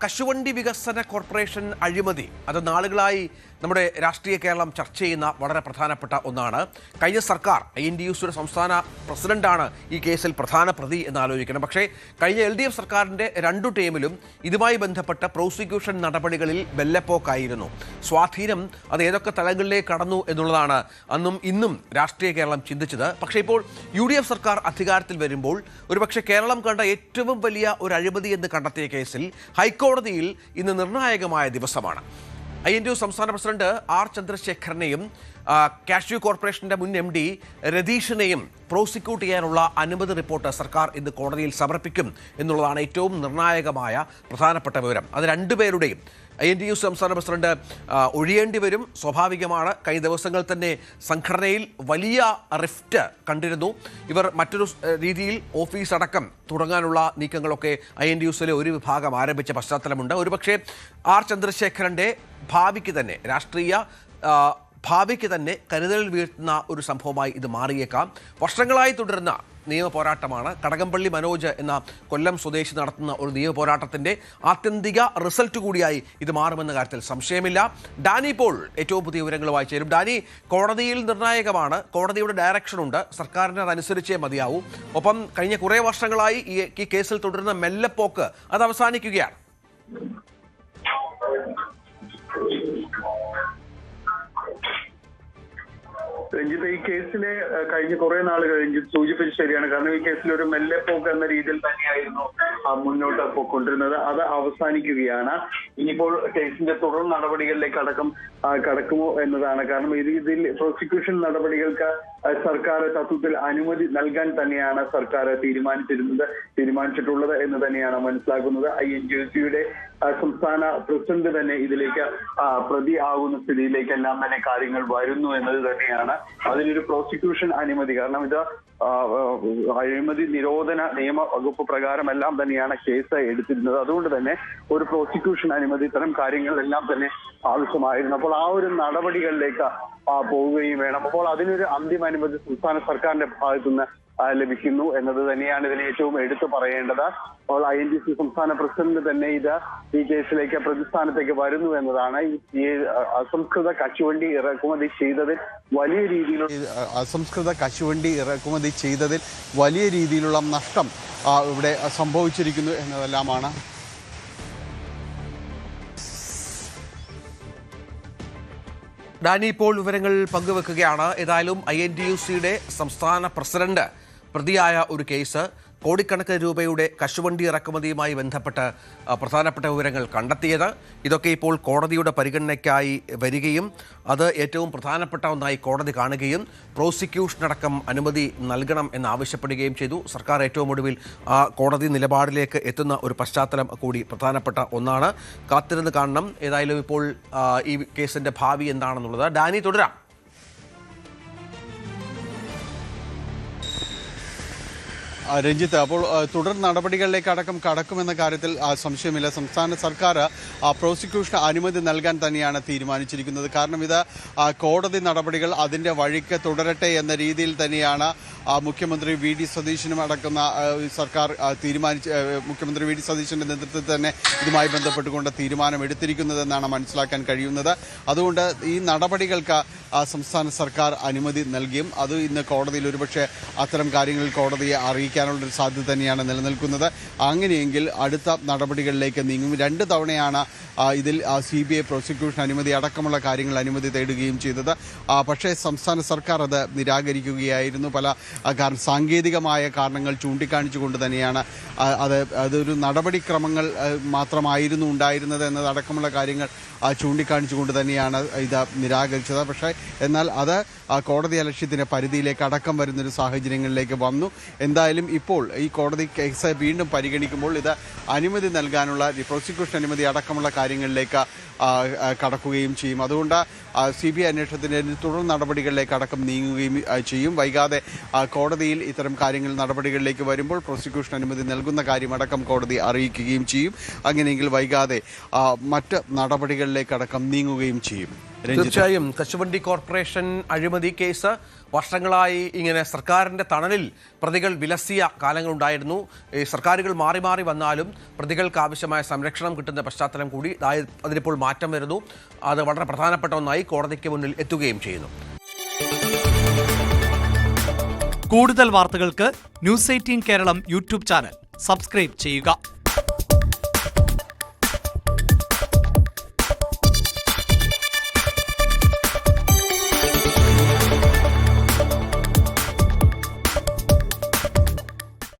കശുവണ്ടി വികസന കോർപ്പറേഷൻ അഴിമതി അത് നാളുകളായി നമ്മുടെ രാഷ്ട്രീയ കേരളം ചർച്ച ചെയ്യുന്ന വളരെ പ്രധാനപ്പെട്ട ഒന്നാണ്. കഴിഞ്ഞ സർക്കാർ INTUCയുടെ സംസ്ഥാന പ്രസിഡന്റാണ് ഈ കേസിൽ പ്രധാന പ്രതി എന്ന് ആലോചിക്കണം. പക്ഷേ കഴിഞ്ഞ LDF സർക്കാരിൻ്റെ 2 ടേമിലും ഇതുമായി ബന്ധപ്പെട്ട പ്രോസിക്യൂഷൻ നടപടികളിൽ വെല്ലപ്പോക്കായിരുന്നു. സ്വാധീനം അത് ഏതൊക്കെ തലങ്ങളിലേക്ക് കടന്നു എന്നുള്ളതാണ് അന്നും ഇന്നും രാഷ്ട്രീയ കേരളം ചിന്തിച്ചത്. പക്ഷേ ഇപ്പോൾ UDF സർക്കാർ അധികാരത്തിൽ വരുമ്പോൾ ഒരുപക്ഷെ കേരളം കണ്ട ഏറ്റവും വലിയ ഒരു അഴിമതി എന്ന് കണ്ടെത്തിയ കേസിൽ ഹൈക്കോടതിയിൽ ഇന്ന് നിർണായകമായ ദിവസമാണ്. INTU സംസ്ഥാന പ്രസിഡന്റ് R ചന്ദ്രശേഖരനെയും കാഷ്യൂ കോർപ്പറേഷന്റെ മുൻ MD രതീഷിനെയും പ്രോസിക്യൂട്ട് ചെയ്യാനുള്ള അനുമതി റിപ്പോർട്ട് സർക്കാർ ഇന്ന് കോടതിയിൽ സമർപ്പിക്കും എന്നുള്ളതാണ് ഏറ്റവും നിർണായകമായ പ്രധാനപ്പെട്ട വിവരം. അത് രണ്ടുപേരുടെയും INTU സംസ്ഥാന പ്രസിഡന്റ് ഒഴിയേണ്ടി വരും, സ്വാഭാവികമാണ്. കഴിഞ്ഞ ദിവസങ്ങൾ തന്നെ സംഘടനയിൽ വലിയ റിഫ്റ്റ് കണ്ടിരുന്നു. ഇവർ മറ്റൊരു രീതിയിൽ ഓഫീസ് അടക്കം തുടങ്ങാനുള്ള നീക്കങ്ങളൊക്കെ INTUസിലെ ഒരു വിഭാഗം ആരംഭിച്ച പശ്ചാത്തലമുണ്ട്. ഒരുപക്ഷെ R ചന്ദ്രശേഖരൻ്റെ ഭാവിക്ക് തന്നെ രാഷ്ട്രീയ ഭാവിക്ക് തന്നെ കരുതലിൽ വീഴ്ത്തുന്ന ഒരു സംഭവമായി ഇത് മാറിയേക്കാം. വർഷങ്ങളായി തുടരുന്ന നിയമ പോരാട്ടമാണ്. കടകംപള്ളി മനോജ് എന്ന കൊല്ലം സ്വദേശി നടത്തുന്ന ഒരു നിയമ പോരാട്ടത്തിൻ്റെ ആത്യന്തിക റിസൾട്ട് കൂടിയായി ഇത് മാറുമെന്ന കാര്യത്തിൽ സംശയമില്ല. ഡാനി പോൾ ഏറ്റവും പുതിയ വിവരങ്ങളുമായി ചേരും. ഡാനി, കോടതിയിൽ നിർണായകമാണ്, കോടതിയുടെ ഡയറക്ഷനുണ്ട്, സർക്കാരിന് അതനുസരിച്ചേ മതിയാവൂ. ഒപ്പം കഴിഞ്ഞ കുറേ വർഷങ്ങളായി ഈ കേസിൽ തുടരുന്ന മെല്ലെപ്പോക്ക് അത് അവസാനിക്കുകയാണ്. രഞ്ജിത്ത്, ഈ കേസിലെ കഴിഞ്ഞ കുറെ നാൾ രഞ്ജിത്ത് സൂചിപ്പിച്ച് ശരിയാണ്. കാരണം ഈ കേസിൽ ഒരു മെല്ലെപ്പോക്ക് എന്ന രീതിയിൽ തന്നെയായിരുന്നു മുന്നോട്ട് പോയിക്കൊണ്ടിരുന്നത്. അത് അവസാനിക്കുകയാണ്. ഇനിയിപ്പോൾ കേസിന്റെ തുടർ നടപടികളിലേക്ക് കടക്കുമോ എന്നതാണ്. കാരണം ഇതിൽ പ്രോസിക്യൂഷൻ നടപടികൾക്ക് സർക്കാർ തത്വത്തിൽ അനുമതി നൽകാൻ തന്നെയാണ് സർക്കാർ തീരുമാനിച്ചിട്ടുള്ളത് എന്ന് തന്നെയാണ് മനസ്സിലാക്കുന്നത്. INTUCയുടെ സംസ്ഥാന പ്രസിഡന്റ് തന്നെ ഇതിലേക്ക് പ്രതി ആകുന്ന സ്ഥിതിയിലേക്കെല്ലാം തന്നെ കാര്യങ്ങൾ വരുന്നു എന്നത് തന്നെയാണ്. അതിനൊരു പ്രോസിക്യൂഷൻ അനുമതി, കാരണം ഇത് അഴിമതി നിരോധന നിയമ വകുപ്പ് പ്രകാരമെല്ലാം തന്നെയാണ് കേസ് എടുത്തിരുന്നത്. അതുകൊണ്ട് തന്നെ ഒരു പ്രോസിക്യൂഷൻ അനുമതി ഇത്തരം കാര്യങ്ങളെല്ലാം തന്നെ ആവശ്യമായിരുന്നു. അപ്പോൾ ആ ഒരു നടപടികളിലേക്ക് പോവുകയും വേണം. അപ്പോൾ അതിനൊരു അന്തിമ അനുമതി സംസ്ഥാന സർക്കാരിന്റെ ഭാഗത്തുനിന്ന് ലഭിക്കുന്നു എന്നത് തന്നെയാണ് ഇതിനെ ഏറ്റവും എടുത്തു പറയേണ്ടത്. അപ്പോൾ INTUC സംസ്ഥാന പ്രസിഡന്റ് തന്നെ ഈ കേസിലേക്ക് പ്രതിസ്ഥാനത്തേക്ക് വരുന്നു എന്നതാണ്. ഈ അസംസ്കൃത കശുവണ്ടി ഇറക്കുമതി ചെയ്തതിൽ വലിയ രീതിയിലുള്ള നഷ്ടം ഇവിടെ സംഭവിച്ചിരിക്കുന്നു എന്നതെല്ലാമാണ്. ഡാനി ഇപ്പോൾ വിവരങ്ങൾ പങ്കുവെക്കുകയാണ്. ഏതായാലും INTUCയുടെ സംസ്ഥാന പ്രസിഡന്റ് പ്രതിയായ ഒരു കേസ്, കോടിക്കണക്കിന് രൂപയുടെ കശുവണ്ടി ഇറക്കുമതിയുമായി ബന്ധപ്പെട്ട് പ്രധാനപ്പെട്ട വിവരങ്ങൾ കണ്ടെത്തിയത്, ഇതൊക്കെ ഇപ്പോൾ കോടതിയുടെ പരിഗണനയ്ക്കായി വരികയും അത് ഏറ്റവും പ്രധാനപ്പെട്ട ഒന്നായി കോടതി കാണുകയും പ്രോസിക്യൂഷനടക്കം അനുമതി നൽകണം എന്നാവശ്യപ്പെടുകയും ചെയ്തു. സർക്കാർ ഏറ്റവും ഒടുവിൽ ആ കോടതി നിലപാടിലേക്ക് എത്തുന്ന ഒരു പശ്ചാത്തലം കൂടി പ്രധാനപ്പെട്ട ഒന്നാണ്. കാത്തിരുന്ന് കാണണം ഏതായാലും ഇപ്പോൾ ഈ കേസിൻ്റെ ഭാവി എന്താണെന്നുള്ളത്. ഡാനി, തുടരാം. രഞ്ജിത്ത്, അപ്പോൾ തുടർ നടപടികളിലേക്ക് അടക്കം കടക്കുമെന്ന കാര്യത്തിൽ സംശയമില്ല. സംസ്ഥാന സർക്കാർ പ്രോസിക്യൂഷൻ അനുമതി നൽകാൻ തന്നെയാണ് തീരുമാനിച്ചിരിക്കുന്നത്. കാരണം ഇത് കോടതി നടപടികൾ അതിൻ്റെ വഴിക്ക് തുടരട്ടെ എന്ന രീതിയിൽ തന്നെയാണ് മുഖ്യമന്ത്രി VD സതീശനും അടക്കുന്ന സർക്കാർ മുഖ്യമന്ത്രി VD സതീശന്റെ നേതൃത്വത്തിൽ തന്നെ ഇതുമായി ബന്ധപ്പെട്ടുകൊണ്ട് തീരുമാനമെടുത്തിരിക്കുന്നതെന്നാണ് മനസ്സിലാക്കാൻ കഴിയുന്നത്. അതുകൊണ്ട് ഈ നടപടികൾക്ക് സംസ്ഥാന സർക്കാർ അനുമതി നൽകിയും അത് ഇന്ന് കോടതിയിൽ ഒരുപക്ഷെ അത്തരം കാര്യങ്ങളിൽ കോടതിയെ അറിയിക്കാനുള്ളൊരു സാധ്യത തന്നെയാണ് നിലനിൽക്കുന്നത്. അങ്ങനെയെങ്കിൽ അടുത്ത നടപടികളിലേക്ക് നീങ്ങും. 2 തവണയാണ് ഇതിൽ CBI പ്രോസിക്യൂഷൻ അനുമതി അടക്കമുള്ള കാര്യങ്ങൾ അനുമതി തേടുകയും ചെയ്തത്. പക്ഷേ സംസ്ഥാന സർക്കാർ അത് നിരാകരിക്കുകയായിരുന്നു. സാങ്കേതികമായ കാരണങ്ങൾ ചൂണ്ടിക്കാണിച്ചുകൊണ്ട് തന്നെയാണ് അതൊരു നടപടിക്രമങ്ങൾ മാത്രമായിരുന്നു ഉണ്ടായിരുന്നത് എന്നതടക്കമുള്ള കാര്യങ്ങൾ ചൂണ്ടിക്കാണിച്ചുകൊണ്ട് തന്നെയാണ് ഇത് നിരാകരിച്ചത്. പക്ഷേ എന്നാൽ അത് കോടതി അലക്ഷ്യത്തിൻ്റെ പരിധിയിലേക്ക് അടക്കം വരുന്നൊരു സാഹചര്യങ്ങളിലേക്ക് വന്നു. എന്തായാലും ഇപ്പോൾ ഈ കോടതി കേസ് വീണ്ടും പരിഗണിക്കുമ്പോൾ ഇത് അനുമതി നൽകാനുള്ള പ്രോസിക്യൂഷൻ അനുമതി അടക്കമുള്ള കാര്യങ്ങളിലേക്ക് കടക്കുകയും ചെയ്യും. അതുകൊണ്ട് CBI അന്വേഷണത്തിൻ്റെ തുടർ നടപടികളിലേക്ക് അടക്കം നീങ്ങുകയും ചെയ്യും. വൈകാതെ കോടതിയിൽ ഇത്തരം കാര്യങ്ങൾ നടപടികളിലേക്ക് വരുമ്പോൾ പ്രോസിക്യൂഷൻ അനുമതി നൽകുന്ന കാര്യമടക്കം കോടതി അറിയിക്കുകയും ചെയ്യും. അങ്ങനെയെങ്കിൽ വൈകാതെ മറ്റ് നടപടികളിലേക്കടക്കം നീങ്ങുകയും ചെയ്യും. തീർച്ചയായും കശുവണ്ടി കോർപ്പറേഷൻ അഴിമതി കേസ് വർഷങ്ങളായി ഇങ്ങനെ സർക്കാരിന്റെ തണലിൽ പ്രതികൾ വിലസിയ കാലങ്ങളുണ്ടായിരുന്നു. ഈ സർക്കാരുകൾ മാറി മാറി വന്നാലും പ്രതികൾക്ക് ആവശ്യമായ സംരക്ഷണം കിട്ടുന്ന പശ്ചാത്തലം കൂടി അതിനിപ്പോൾ മാറ്റം വരുന്നു. അത് വളരെ പ്രധാനപ്പെട്ട ഒന്നായി കോടതിക്ക് മുന്നിൽ എത്തുകയും ചെയ്യുന്നു. കൂടുതൽ വാർത്തകൾക്ക് news 18 Keralam YouTube channel subscribe ചെയ്യുക.